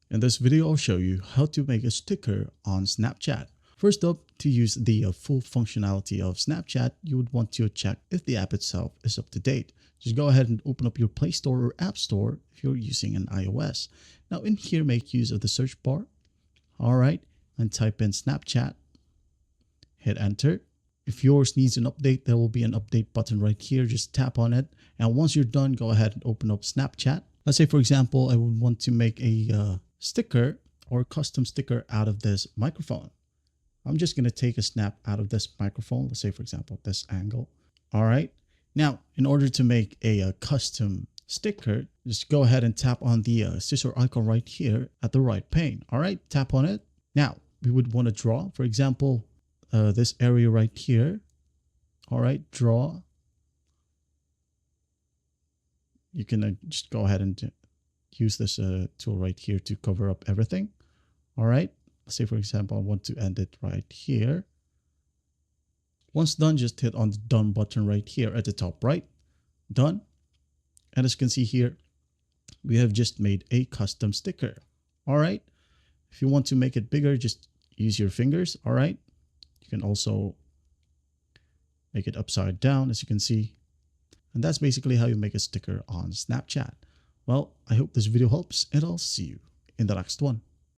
In this video, I'll show you how to make a sticker on Snapchat. First up, to use the full functionality of Snapchat, you would want to check if the app itself is up to date. Just go ahead and open up your Play Store or App Store if you're using an iOS. Now in here, make use of the search bar. All right, and type in Snapchat. Hit enter. If yours needs an update, there will be an update button right here. Just tap on it. And once you're done, go ahead and open up Snapchat. Let's say, for example, I would want to make a sticker or custom sticker out of this microphone. I'm just going to take a snap out of this microphone. Let's say, for example, this angle. All right. Now, in order to make a custom sticker, just go ahead and tap on the scissor icon right here at the right pane. All right. Tap on it. Now, we would want to draw, for example, this area right here. All right. Draw. You can just go ahead and use this tool right here to cover up everything. All right. Let's say, for example, I want to end it right here. Once done, just hit on the done button right here at the top right. Done. And as you can see here, we have just made a custom sticker. All right. If you want to make it bigger, just use your fingers. All right. You can also make it upside down, as you can see. And that's basically how you make a sticker on Snapchat. Well, I hope this video helps, and I'll see you in the next one.